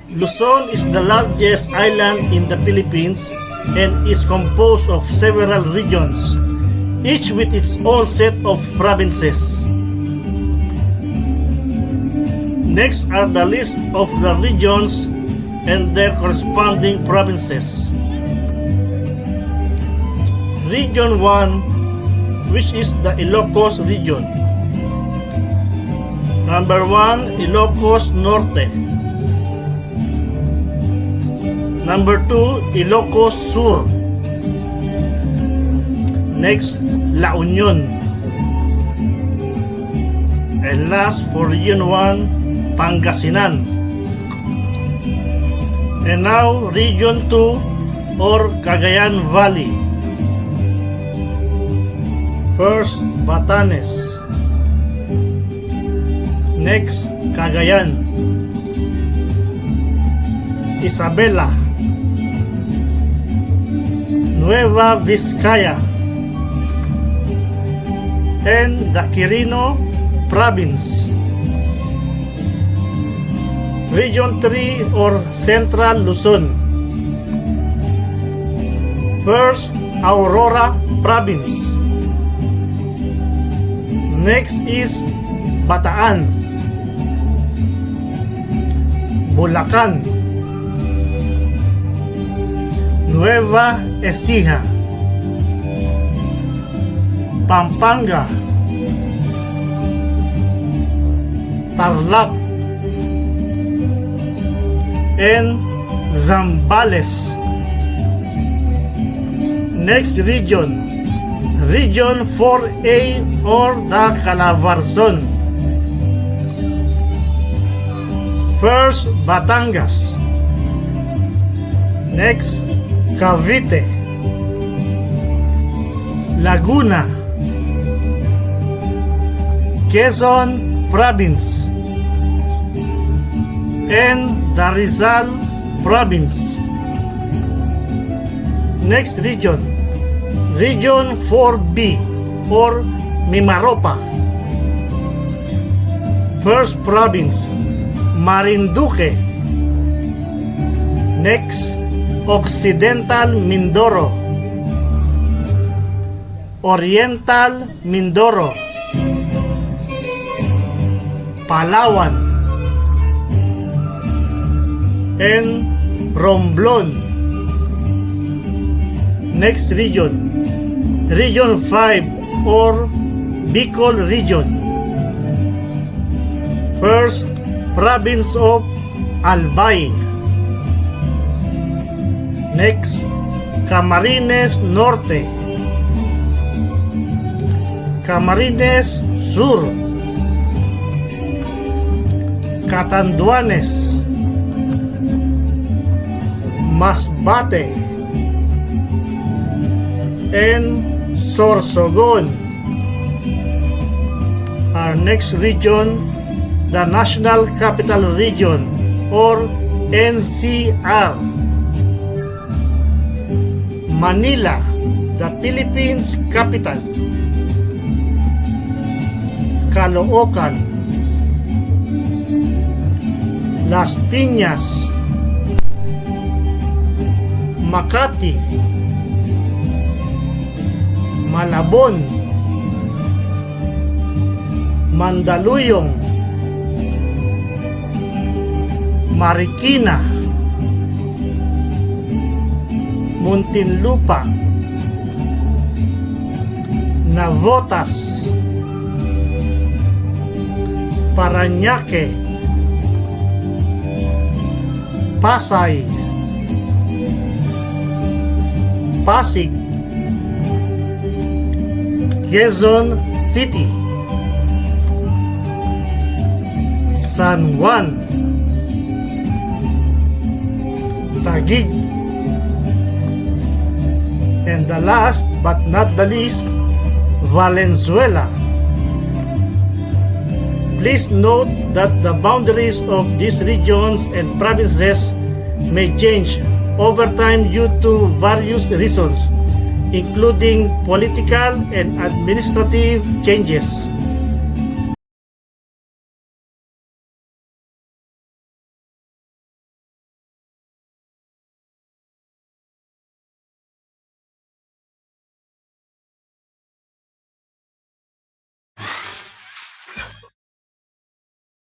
Luzon is the largest island in the Philippines and is composed of several regions, each with its own set of provinces. Next are the list of the regions and their corresponding provinces. Region 1, which is the Ilocos region. Number 1, Ilocos Norte. Number 2, Ilocos Sur. Next, La Union. And last, for Region 1, Pangasinan. And now, Region 2 or Cagayan Valley. First, Batanes. Next, Cagayan. Isabela. Nueva Vizcaya. And the Quirino Province. Region 3 or Central Luzon. First, Aurora Province. Next is Bataan, Bulacan, Nueva Ecija, Pampanga, Tarlac, and Zambales. Next region, Region 4A or the Calabarzon. First, Batangas. Next, Cavite, Laguna, Quezon Province, and the Rizal Province. Next region, Region 4B or Mimaropa. First province, Marinduque. Next, Occidental Mindoro, Oriental Mindoro, Palawan, and Romblon. Next region, Region 5 or Bicol region. First, province of Albay. Next, Camarines Norte, Camarines Sur, Catanduanes, Masbate, and Sorsogon. Our next region, the National Capital Region or NCR. Manila, the Philippines capital. Caloocan, Las Piñas, Makati, Malabon, Mandaluyong, Marikina, Muntinlupa, Navotas, Parañaque, Pasay, Pasig, Quezon City, San Juan, Taguig, and the last but not the least, Valenzuela. Please note that the boundaries of these regions and provinces may change over time due to various reasons, including political and administrative changes.